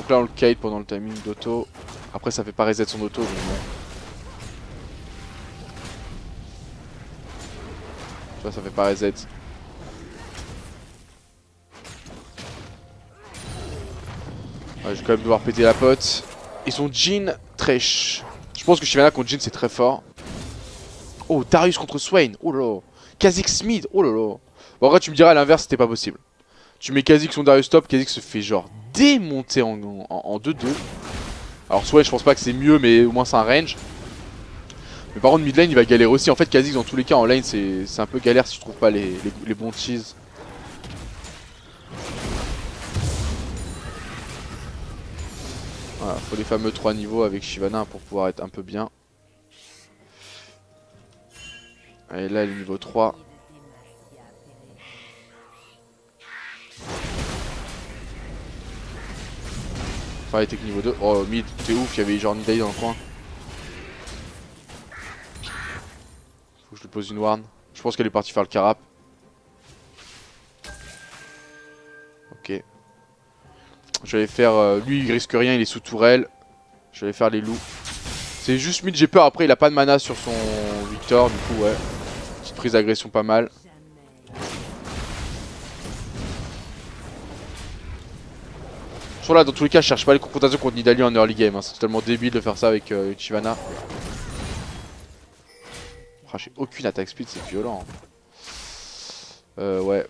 Donc là on le kite pendant le timing d'auto. Après ça fait pas reset son auto donc bon. Tu vois ça fait pas reset. Ouais, je vais quand même devoir péter la pote. Ils sont Jhin, Thresh. Je pense que Shyvana contre Jhin c'est très fort. Oh, Darius contre Swain. Oh là là. Kha'Zix mid. Oh là là. Bon, en vrai, tu me diras à l'inverse, c'était pas possible. Tu mets Kha'Zix son Darius top, Kha'Zix se fait genre démonter en 2-2. Alors, Swain, je pense pas que c'est mieux, mais au moins c'est un range. Mais par contre, mid lane il va galérer aussi. En fait, Kha'Zix dans tous les cas en lane c'est un peu galère si tu trouves pas les bons cheese. Voilà, faut les fameux 3 niveaux avec Shyvana pour pouvoir être un peu bien. Et là, le niveau 3. Enfin, tech niveau 2. Oh, mid, t'es ouf, il y avait genre Nidalee dans le coin. Faut que je lui pose une warn. Je pense qu'elle est partie faire le carap. Ok. Je vais faire. Lui, il risque rien, il est sous tourelle. Je vais faire les loups. C'est juste mid, j'ai peur. Après, il a pas de mana sur son Victor. Du coup, ouais. Petite prise d'agression pas mal. Sur là, dans tous les cas, je cherche pas les confrontations contre Nidalee en early game. Hein. C'est totalement débile de faire ça avec Shyvana. Oh, j'ai aucune attaque speed, c'est violent. Ouais.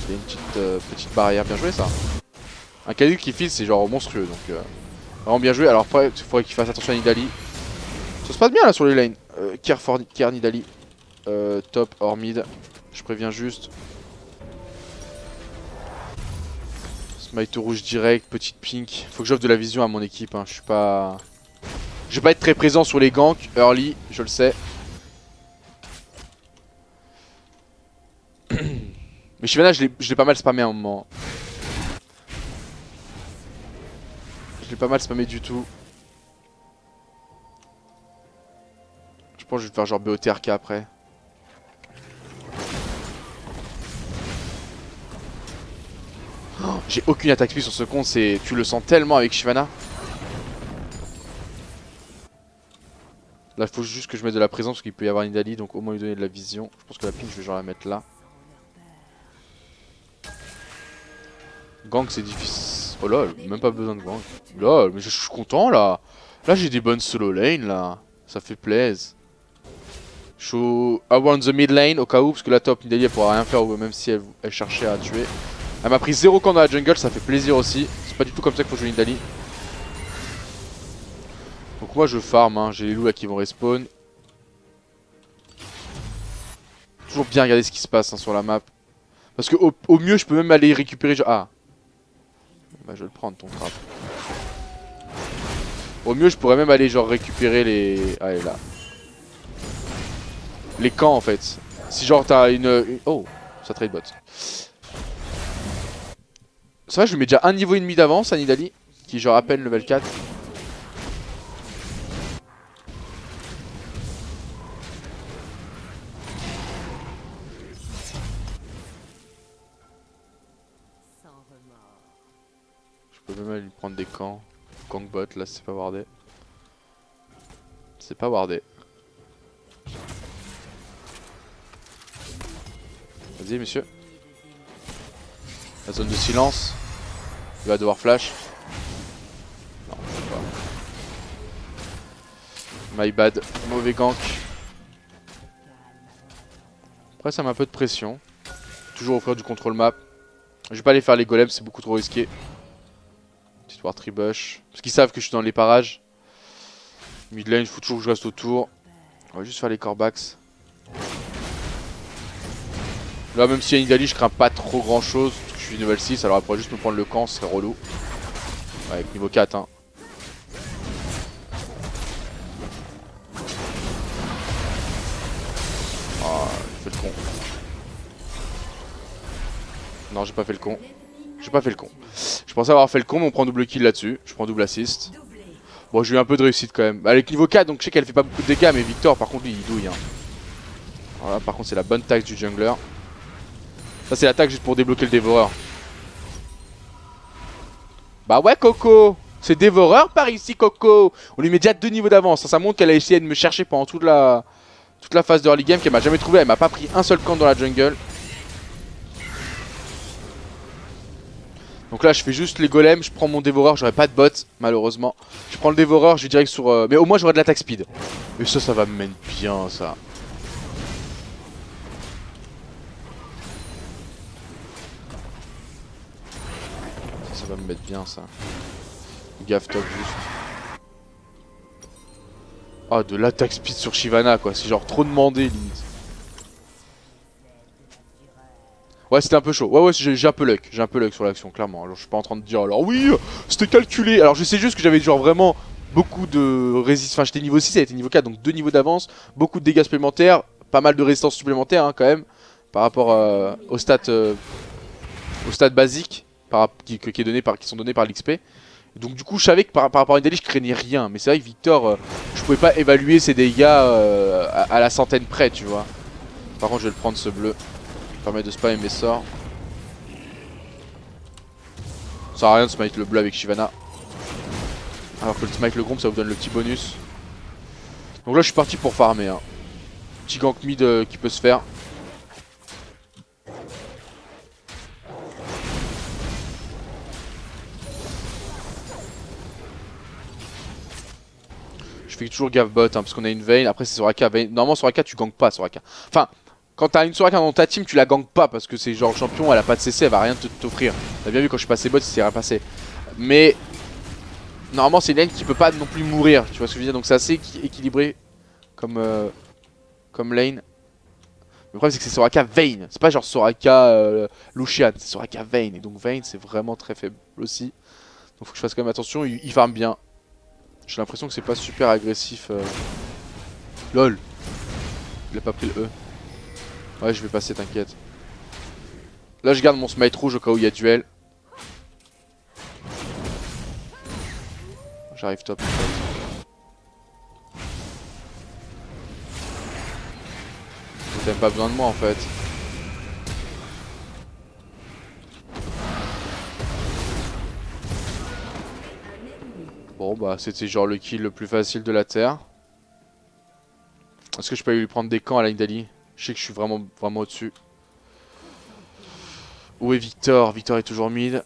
Il y a une petite barrière. Bien joué ça. Un Kha'Zix qui file, c'est genre monstrueux. Donc, vraiment bien joué. Alors après, il faudrait qu'il fasse attention à Nidalee. Ça se passe bien là sur les lanes. Care Nidalee. Top hors mid. Je préviens juste. Smite rouge direct, petite pink. Faut que j'offre de la vision à mon équipe. Hein. Je suis pas. Je vais pas être très présent sur les ganks early, je le sais. Mais Shyvana, je l'ai pas mal spammé à un moment. Je l'ai pas mal spammé du tout. Je pense que je vais faire genre BOTRK après. Oh, j'ai aucune attaque speed sur ce compte, tu le sens tellement avec Shyvana. Là, il faut juste que je mette de la présence parce qu'il peut y avoir Nidalee, donc au moins lui donner de la vision. Je pense que la ping, je vais genre la mettre là. Gank, c'est difficile. Oh lol, même pas besoin de gank. Lol, mais je suis content là. Là, j'ai des bonnes solo lane là. Ça fait plaisir. Je suis around the mid lane au cas où, parce que la top Nidalee elle pourra rien faire, même si elle cherchait à tuer. Elle m'a pris 0 camp dans la jungle, ça fait plaisir aussi. C'est pas du tout comme ça qu'il faut jouer Nidalee. Donc moi je farm, hein. J'ai les loups là qui vont respawn. Toujours bien regarder ce qui se passe hein, sur la map. Parce que au mieux je peux même aller récupérer... Ah. Bah je vais le prendre ton trap. Au mieux je pourrais même aller genre récupérer les... Ah elle est là. Les camps en fait. Si genre t'as une... Oh, ça trade bot. C'est vrai je lui mets déjà un niveau et demi d'avance à Nidalee. Qui genre à peine level 4. Je peux même aller lui prendre des camps. Gank bot là c'est pas wardé. C'est pas wardé. Vas-y monsieur. La zone de silence. Il va devoir flash. Non, je sais pas. My bad. Mauvais gank. Après ça met un peu de pression. Toujours offrir du contrôle map. Je vais pas aller faire les golems, c'est beaucoup trop risqué. Petite ward tribush. Parce qu'ils savent que je suis dans les parages. Mid lane, il faut toujours que je reste autour. On va juste faire les corebacks. Là même si y a Nidalee je crains pas trop grand chose. Parce que je suis level 6, alors elle pourrait juste me prendre le camp, ce serait relou. Ouais, avec niveau 4 hein. Oh, j'ai fait le con. Non j'ai pas fait le con. J'ai pas fait le con. Je pensais avoir fait le con mais on prend double kill là-dessus. Je prends double assist. Bon j'ai eu un peu de réussite quand même. Avec niveau 4 donc je sais qu'elle fait pas beaucoup de dégâts mais Victor par contre lui il douille hein. Voilà par contre c'est la bonne taxe du jungler. Ça c'est l'attaque juste pour débloquer le dévoreur. Bah ouais Coco, c'est dévoreur par ici Coco. On lui met déjà 2 niveaux d'avance, ça montre qu'elle a essayé de me chercher pendant toute la phase de early game, qu'elle m'a jamais trouvé, elle m'a pas pris un seul camp dans la jungle. Donc là je fais juste les golems, je prends mon dévoreur, j'aurai pas de bot malheureusement. Je prends le dévoreur, je vais direct sur... mais au moins j'aurai de l'attaque speed. Et ça va me mettre bien ça. Ça va me mettre bien ça. Gaffe top juste. Ah de l'attaque speed sur Shyvana quoi, c'est genre trop demandé limite. Ouais c'était un peu chaud, ouais j'ai un peu luck sur l'action clairement. Alors je suis pas en train de dire alors oui c'était calculé. Alors je sais juste que j'avais genre vraiment beaucoup de résistance, enfin j'étais niveau 6, elle était niveau 4 donc 2 niveaux d'avance. Beaucoup de dégâts supplémentaires, pas mal de résistance supplémentaire hein, quand même. Par rapport aux stats basiques qui sont donnés par l'XP. Donc du coup je savais que par rapport à Nidalee je craignais rien. Mais c'est vrai que Victor, je pouvais pas évaluer ses dégâts à la centaine près tu vois. Par contre je vais le prendre ce bleu. Ça permet de spammer mes sorts. Ça sert à rien de smite le bleu avec Shyvana. Alors que le smite le Gromp ça vous donne le petit bonus. Donc là je suis parti pour farmer hein. Petit gank mid qui peut se faire. Je fais toujours gaffe bot hein, parce qu'on a une Vayne. Après c'est Soraka. Normalement Soraka tu gankes pas Soraka. Enfin quand t'as une Soraka dans ta team tu la gankes pas parce que c'est genre le champion, elle a pas de CC, elle va rien t'offrir. T'as bien vu quand je suis passé bot il s'est rien passé. Mais normalement c'est une lane qui peut pas non plus mourir, tu vois ce que je veux dire. Donc c'est assez équilibré comme lane. Le problème c'est que c'est Soraka Vayne, c'est pas genre Soraka Lucian, c'est Soraka Vayne. Et donc Vayne c'est vraiment très faible aussi. Donc faut que je fasse quand même attention, il farm bien. J'ai l'impression que c'est pas super agressif. LOL. Il a pas pris le E. Ouais je vais passer t'inquiète. Là je garde mon smite rouge au cas où il y a duel. J'arrive top en fait. T'as même pas besoin de moi en fait. Bon bah c'était genre le kill le plus facile de la terre. Est-ce que je peux lui prendre des camps à la Nidalee? Je sais que je suis vraiment au-dessus. Où est Victor? Victor est toujours mid.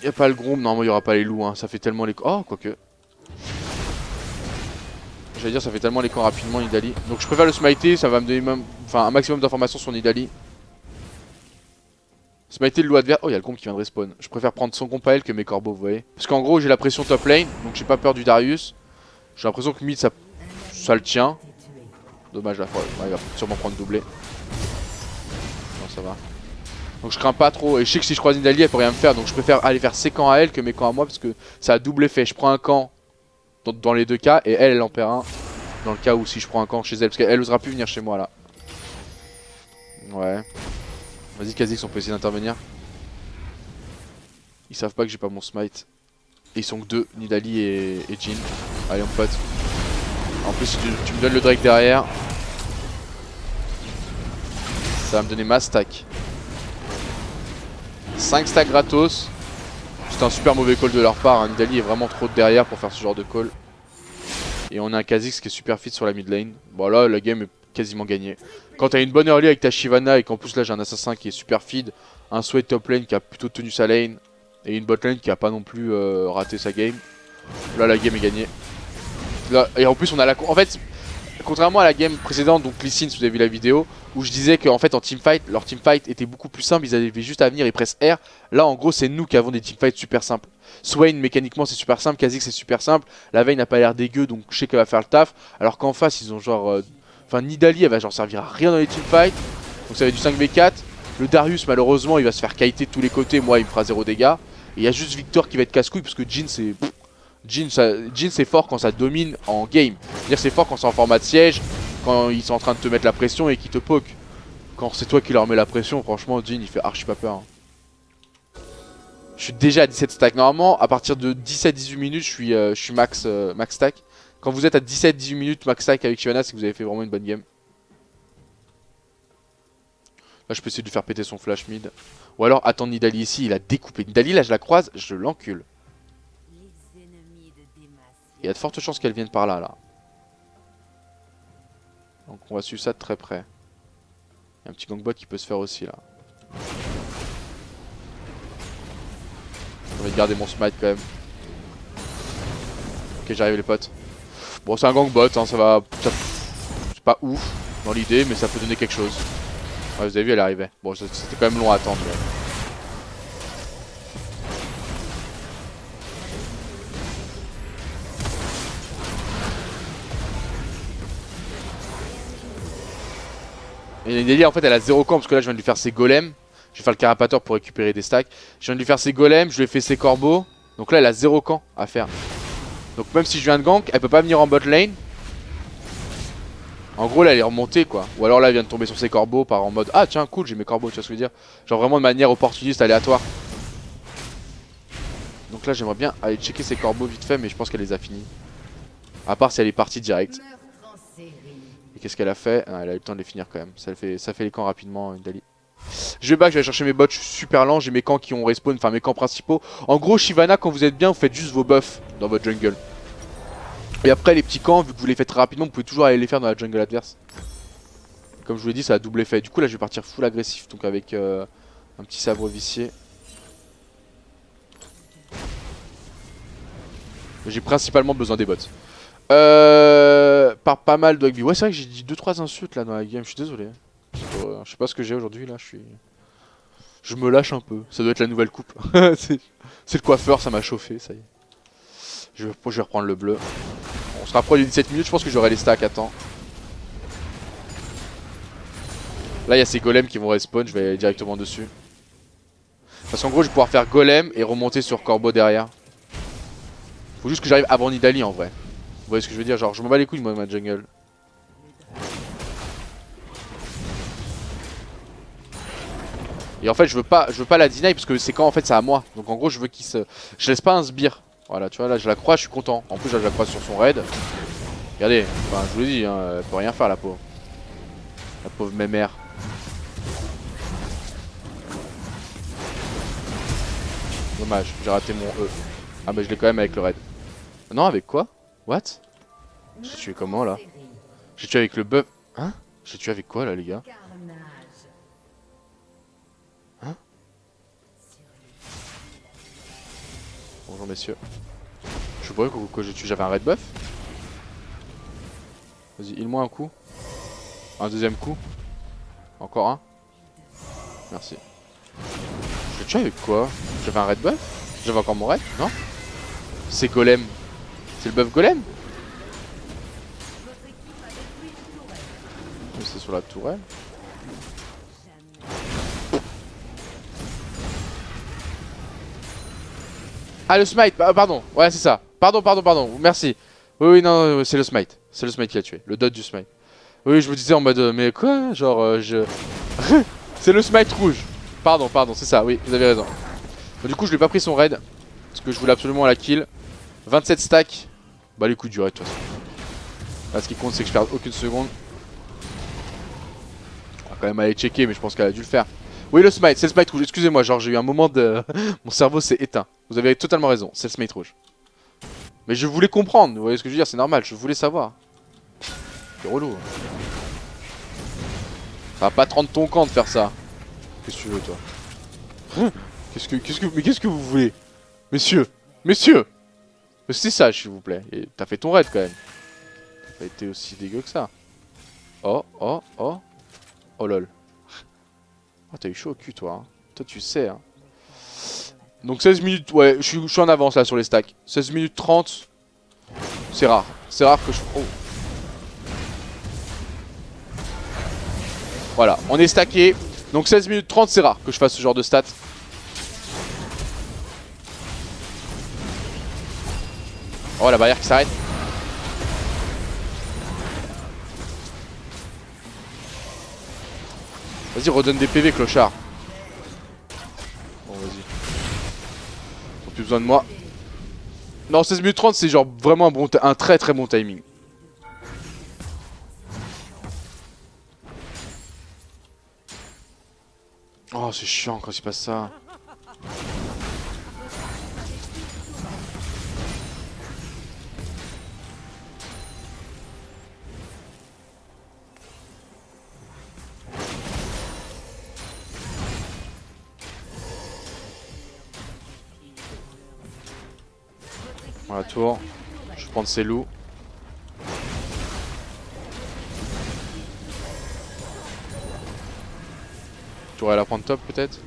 Y'a pas le Gromp, normalement il y aura pas les loups hein. Ça fait tellement les... Oh quoique. J'allais dire ça fait tellement les camps rapidement Nidalee. Donc je préfère le smiter, ça va me donner même... enfin un maximum d'informations sur Nidalee. Smiter le loup adverse. Oh y'a le Gromp qui vient de respawn. Je préfère prendre son comp à elle que mes corbeaux vous voyez. Parce qu'en gros j'ai la pression top lane. Donc j'ai pas peur du Darius. J'ai l'impression que mid ça le tient. Dommage la fois. Ouais, il va sûrement prendre doublé. Non ça va. Donc je crains pas trop, et je sais que si je croise Nidalee elle peut rien me faire, donc je préfère aller faire ses camps à elle que mes camps à moi parce que ça a double effet. Je prends un camp dans les deux cas et elle en perd un dans le cas où si je prends un camp chez elle, parce qu'elle osera plus venir chez moi là. Ouais. Vas-y Kha'Zix on peut essayer d'intervenir. Ils savent pas que j'ai pas mon smite. Et ils sont que deux, Nidalee et Jhin. Allez on pote. En plus si tu me donnes le Drake derrière, ça va me donner ma stack. 5 stacks gratos. C'était un super mauvais call de leur part, hein. Nidalee est vraiment trop derrière pour faire ce genre de call. Et on a un Kha'Zix qui est super fit sur la mid lane. Bon là la game est quasiment gagnée. Quand t'as une bonne early avec ta Shyvana et qu'en plus là j'ai un assassin qui est super feed, un Swain top lane qui a plutôt tenu sa lane et une bot lane qui a pas non plus raté sa game. Là la game est gagnée. Là, et en plus on a la... En fait, contrairement à la game précédente, donc Lee Sin si vous avez vu la vidéo, où je disais qu'en fait en teamfight, leur teamfight était beaucoup plus simple, ils avaient juste à venir, ils pressent R. Là en gros c'est nous qui avons des teamfights super simples. Swain mécaniquement c'est super simple, Kha'Zix c'est super simple, la Vayne n'a pas l'air dégueu donc je sais qu'elle va faire le taf. Alors qu'en face ils ont genre... Enfin Nidalee elle va genre servir à rien dans les teamfights, donc ça va être du 5v4. Le Darius malheureusement il va se faire kiter de tous les côtés, moi il me fera 0 dégâts. Et il y a juste Victor qui va être casse-couille parce que Jhin c'est... Jhin c'est fort quand ça domine en game. C'est-à-dire c'est fort quand c'est en format de siège, quand ils sont en train de te mettre la pression et qu'ils te poke. Quand c'est toi qui leur mets la pression, franchement Jhin il fait archi pas peur. Hein. Je suis déjà à 17 stacks. Normalement à partir de 17-18 minutes je suis max stack. Quand vous êtes à 17-18 minutes max stack avec Shyvana c'est que vous avez fait vraiment une bonne game. Là je peux essayer de lui faire péter son flash mid. Ou alors attendre Nidalee ici, il a découpé. Nidalee là je la croise, je l'encule. Il y a de fortes chances qu'elle vienne par là là. Donc on va suivre ça de très près. Il y a un petit gangbot qui peut se faire aussi là. Je vais garder mon smite quand même. Ok j'arrive les potes. Bon c'est un gangbot, hein, ça va... C'est pas ouf dans l'idée mais ça peut donner quelque chose. Ouais, vous avez vu elle arrivait. Bon c'était quand même long à attendre. Mais... Et Nidalee en fait elle a 0 camp parce que là je viens de lui faire ses golems. Je vais faire le carapateur pour récupérer des stacks. Je viens de lui faire ses golems, je lui ai fait ses corbeaux. Donc là elle a 0 camp à faire. Donc même si je viens de gank, elle peut pas venir en bot lane. En gros là elle est remontée quoi. Ou alors là elle vient de tomber sur ses corbeaux par en mode ah tiens cool j'ai mes corbeaux, tu vois ce que je veux dire. Genre vraiment de manière opportuniste, aléatoire. Donc là j'aimerais bien aller checker ses corbeaux vite fait mais je pense qu'elle les a finis. À part si elle est partie direct. Et qu'est-ce qu'elle a fait? Ah, elle a eu le temps de les finir quand même. Ça fait les camps rapidement Nidalee. Je vais back, je vais chercher mes bots, je suis super lent, j'ai mes camps qui ont respawn, enfin mes camps principaux. En gros Shyvana quand vous êtes bien vous faites juste vos buffs dans votre jungle. Et après les petits camps, vu que vous les faites très rapidement, vous pouvez toujours aller les faire dans la jungle adverse. Comme je vous l'ai dit ça a double effet. Du coup là je vais partir full agressif, donc avec un petit sabre vicié. J'ai principalement besoin des bots. Par pas mal de XP. Ouais c'est vrai que j'ai dit 2-3 insultes là dans la game, je suis désolé. Je sais pas ce que j'ai aujourd'hui là, je me lâche un peu, ça doit être la nouvelle coupe. C'est le coiffeur, ça m'a chauffé, ça y est. Je vais reprendre le bleu. On se rapproche des 17 minutes, je pense que j'aurai les stacks à temps. Là il y a ces golems qui vont respawn, je vais aller directement dessus. Parce qu'en gros je vais pouvoir faire golem et remonter sur corbeau derrière. Faut juste que j'arrive avant Nidalee en vrai. Vous voyez ce que je veux dire, genre je m'en bats les couilles moi de ma jungle. Et en fait je veux pas la deny parce que c'est quand en fait c'est à moi. Donc en gros je veux qu'il se... Je laisse pas un sbire. Voilà tu vois là je la crois, je suis content. En plus là, je la crois sur son raid. Regardez, enfin, je vous l'ai dit, hein, elle peut rien faire la pauvre. La pauvre mémère. Dommage, j'ai raté mon E. Ah bah je l'ai quand même avec le raid. Non avec quoi? What? J'ai tué comment là? J'ai tué avec le buff. Hein? J'ai tué avec quoi là les gars? Hein? Bonjour messieurs. Je sais pas que j'ai tué, j'avais un red buff. Vas-y, heal-moi un coup. Un deuxième coup. Encore un. Merci. J'ai tué avec quoi? J'avais un red buff? J'avais encore mon red? Non? C'est golem. C'est le buff golem? C'est sur la tourelle. Ah le smite, pardon, ouais c'est ça. Pardon, merci. Oui, non, c'est le smite. C'est le smite qui a tué, le dot du smite. Oui, je vous disais en mode, mais quoi? Genre, c'est le smite rouge. Pardon, c'est ça, oui, vous avez raison. Bon, du coup, je lui ai pas pris son raid. Parce que je voulais absolument la kill. 27 stacks. Bah les coups du raid de toute façon. Là, ce qui compte, c'est que je perde aucune seconde. On va quand même aller checker, mais je pense qu'elle a dû le faire. Oui, le smite, c'est le smite rouge. Excusez-moi, genre j'ai eu un moment de... Mon cerveau s'est éteint. Vous avez totalement raison, c'est le smite rouge. Mais je voulais comprendre, vous voyez ce que je veux dire, c'est normal, je voulais savoir. C'est relou. Ça va pas te rendre ton camp de faire ça. Qu'est-ce que tu veux, toi? Qu'est-ce que vous voulez? Messieurs, c'est sage, s'il vous plaît. Et t'as fait ton raid quand même. T'as pas été aussi dégueu que ça. Oh lol. Oh, t'as eu chaud au cul, toi. Hein. Toi, tu sais. Hein. Donc 16 minutes, ouais, je suis en avance là sur les stacks. 16 minutes 30. C'est rare. C'est rare que je... Oh. Voilà, on est stacké. Donc 16 minutes 30, c'est rare que je fasse ce genre de stats. Oh, la barrière qui s'arrête. Vas-y, redonne des PV, clochard. Bon, vas-y. Ils ont plus besoin de moi. Non, 16 minutes 30, c'est genre vraiment un très très bon timing. Oh, c'est chiant quand il se passe ça. Voilà, tour. Je vais prendre ces loups. Tu aurais à la prendre top peut-être.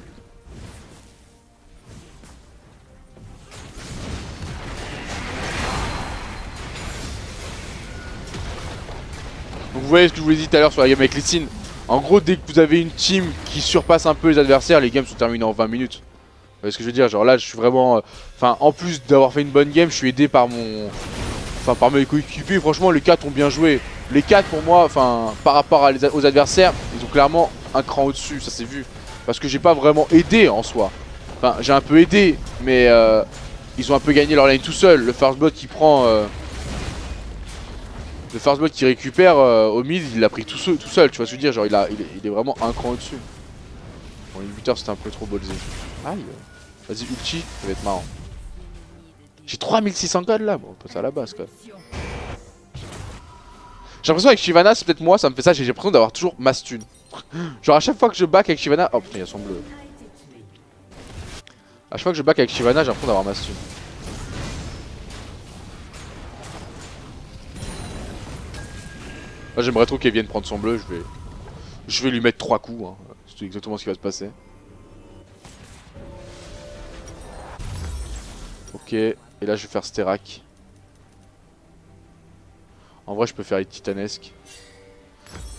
Donc vous voyez ce que je vous l'ai dit tout à l'heure sur la game avec les signes. En gros, dès que vous avez une team qui surpasse un peu les adversaires, les games sont terminées en 20 minutes. Vous voyez ce que je veux dire? Genre là, je suis vraiment... Enfin, en plus d'avoir fait une bonne game, je suis aidé par mon... Enfin, par mes coéquipiers. Franchement, les 4 ont bien joué. Les 4 pour moi, enfin, par rapport aux adversaires, ils ont clairement un cran au-dessus, ça s'est vu. Parce que j'ai pas vraiment aidé en soi. Enfin, j'ai un peu aidé, mais ils ont un peu gagné leur lane tout seul. Le first blood qui prend... Le first blood qui récupère au mid, il l'a pris tout seul, tu vois ce que je veux dire, genre il est vraiment un cran au-dessus. Bon, l'inhibiteur c'était un peu trop ballsé. Aïe. Vas-y, ulti, ça va être marrant. J'ai 3600 gold là, bon, on passe à la base quoi. J'ai l'impression avec Shyvana, c'est peut-être moi, ça me fait ça, j'ai l'impression d'avoir toujours ma stun. Genre à chaque fois que je back avec Shyvana... Oh putain, il y a son bleu. À chaque fois que je back avec Shyvana, j'ai l'impression d'avoir ma stun. Moi j'aimerais trop qu'elle vienne prendre son bleu, je vais lui mettre 3 coups, hein. C'est exactement ce qui va se passer. Ok, et là je vais faire Sterak. En vrai je peux faire une titanesque.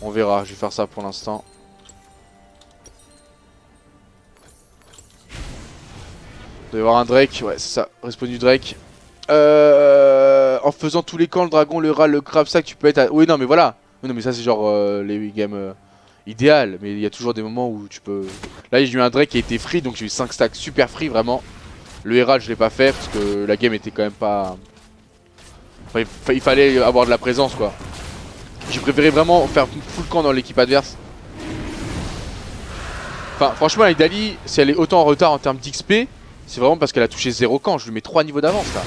On verra, je vais faire ça pour l'instant. Il doit y avoir un Drake, ouais c'est ça, respawn du Drake. En faisant tous les camps, le dragon, le rat, le crabe, ça que tu peux être à... Oui non mais voilà. Oui non mais ça c'est genre les games idéales. Mais il y a toujours des moments où tu peux... Là j'ai eu un Drake qui a été free, donc j'ai eu 5 stacks super free vraiment. Le Herald je l'ai pas fait parce que la game était quand même pas... Enfin, il fallait avoir de la présence quoi. J'ai préféré vraiment faire full camp dans l'équipe adverse. Enfin franchement la Nidalee, si elle est autant en retard en termes d'XP, c'est vraiment parce qu'elle a touché 0 camp. Je lui mets 3 niveaux d'avance là.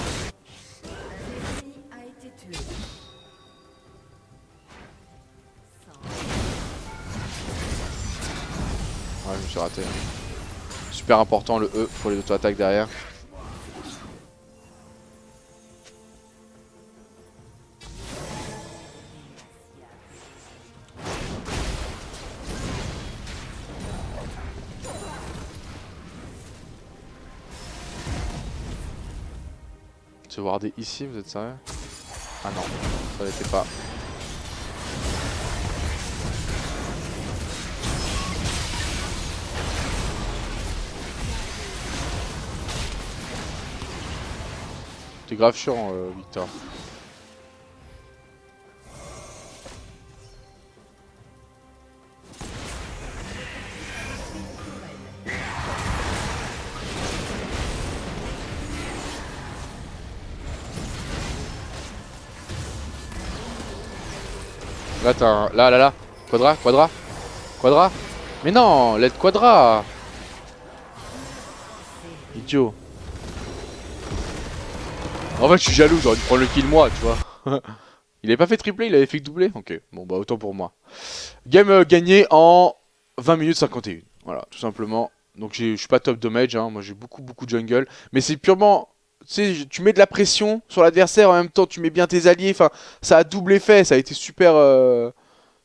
Ouais je me suis raté. Super important le E pour les auto-attaques derrière. Se warder ici, vous êtes sérieux? Ah non, ça l'était pas. T'es grave chiant, Victor. Là t'as un... Là. Quadra. Mais non, l'aide quadra. Idiot. En fait je suis jaloux, j'aurais dû prendre le kill moi, tu vois. Il avait pas fait triplé, il avait fait que doubler. Ok, bon bah autant pour moi. Game gagné en 20 minutes 51. Voilà, tout simplement. Donc je suis pas top damage, hein. Moi j'ai beaucoup de jungle. Mais c'est purement... Tu sais, tu mets de la pression sur l'adversaire, en même temps tu mets bien tes alliés. Enfin, ça a double effet, ça a été super...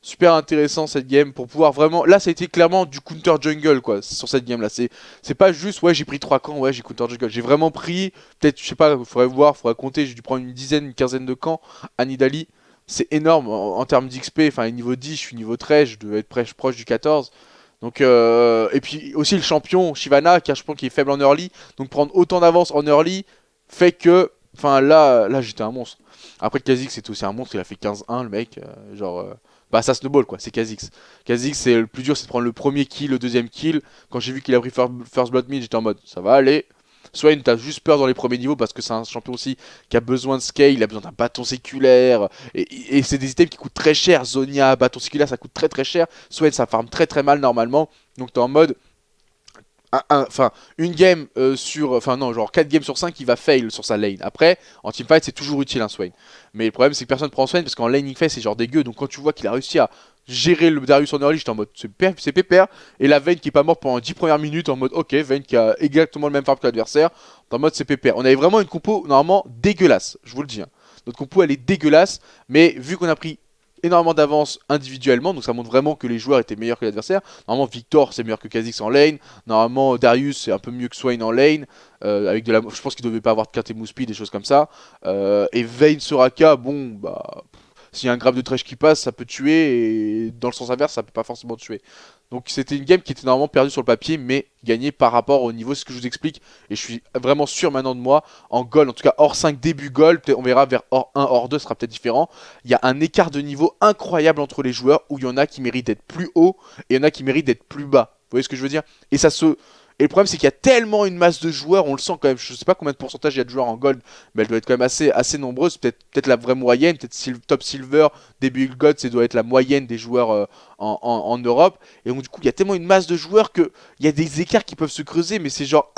Super intéressant cette game pour pouvoir vraiment... Là ça a été clairement du counter jungle quoi sur cette game là. C'est pas juste ouais j'ai pris 3 camps, ouais j'ai counter jungle. J'ai vraiment pris, peut-être je sais pas, faudrait voir, faudrait compter, j'ai dû prendre une dizaine, une quinzaine de camps à Nidalee. C'est énorme en termes d'XP, enfin niveau 10, je suis niveau 13, je devais être proche du 14. Donc et puis aussi le champion Shyvana qui est un champion qui est faible en early. Donc prendre autant d'avance en early fait que... Enfin là j'étais un monstre. Après Kha'Zix c'est aussi un monstre, il a fait 15-1 le mec, bah ça snowball quoi, c'est Kha'Zix. Kha'Zix c'est le plus dur, c'est de prendre le premier kill, le deuxième kill. Quand j'ai vu qu'il a pris First Blood Mid, j'étais en mode ça va aller. Swain t'as juste peur dans les premiers niveaux parce que c'est un champion aussi qui a besoin de scale, il a besoin d'un bâton séculaire. Et c'est des items qui coûtent très cher. Zonia, bâton séculaire ça coûte très cher. Swain ça farm très mal normalement. Donc t'es en mode enfin, une game sur... Enfin non, genre 4 games sur 5 il va fail sur sa lane. Après, en teamfight c'est toujours utile un Swain. Mais le problème c'est que personne prend Swain parce qu'en laning phase c'est genre dégueu. Donc quand tu vois qu'il a réussi à gérer le Darius en early, j'étais en mode c'est pépère. Et la Vayne qui est pas morte pendant 10 premières minutes en mode ok, Vayne qui a exactement le même farm que l'adversaire. En mode c'est pépère. On avait vraiment une compo normalement dégueulasse, je vous le dis. Hein. Notre compo elle est dégueulasse. Mais vu qu'on a pris énormément d'avance individuellement, donc ça montre vraiment que les joueurs étaient meilleurs que l'adversaire. Normalement Victor c'est meilleur que Kha'Zix en lane, normalement Darius c'est un peu mieux que Swain en lane, avec de la... je pense qu'il devait pas avoir de Katemu speed, des choses comme ça. Et Vayne Soraka, bon bah... S'il y a un grab de Thresh qui passe, ça peut tuer, et dans le sens inverse, ça peut pas forcément tuer. Donc c'était une game qui était normalement perdue sur le papier, mais gagnée par rapport au niveau, c'est ce que je vous explique, et je suis vraiment sûr maintenant de moi, en gold, en tout cas hors 5 début gold, on verra vers hors 1, hors 2, ce sera peut-être différent. Il y a un écart de niveau incroyable entre les joueurs, où il y en a qui méritent d'être plus haut, et il y en a qui méritent d'être plus bas. Vous voyez ce que je veux dire? Et ça se... Et le problème c'est qu'il y a tellement une masse de joueurs, on le sent quand même, je sais pas combien de pourcentage il y a de joueurs en gold, mais elle doit être quand même assez nombreuse, peut-être la vraie moyenne, peut-être top silver, début gold, ça doit être la moyenne des joueurs en Europe. Et donc du coup il y a tellement une masse de joueurs que il y a des écarts qui peuvent se creuser, mais c'est genre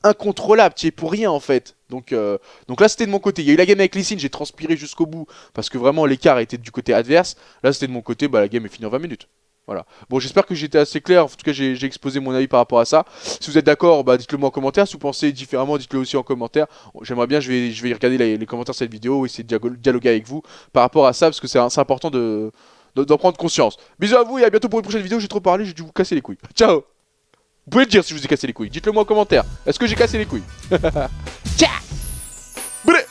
incontrôlable, tu es pour rien en fait. Donc là c'était de mon côté, il y a eu la game avec Lee Sin, j'ai transpiré jusqu'au bout, parce que vraiment l'écart était du côté adverse, là c'était de mon côté, bah la game est finie en 20 minutes. Voilà. Bon, j'espère que j'étais assez clair. En tout cas, j'ai exposé mon avis par rapport à ça. Si vous êtes d'accord, bah, dites-le moi en commentaire. Si vous pensez différemment, dites-le aussi en commentaire. Bon, j'aimerais bien, je vais regarder les commentaires de cette vidéo, essayer de dialoguer avec vous par rapport à ça, parce que c'est important d'en prendre conscience. Bisous à vous et à bientôt pour une prochaine vidéo. J'ai trop parlé, j'ai dû vous casser les couilles. Ciao. Vous pouvez le dire si je vous ai cassé les couilles. Dites-le moi en commentaire. Est-ce que j'ai cassé les couilles? Ciao. Bref.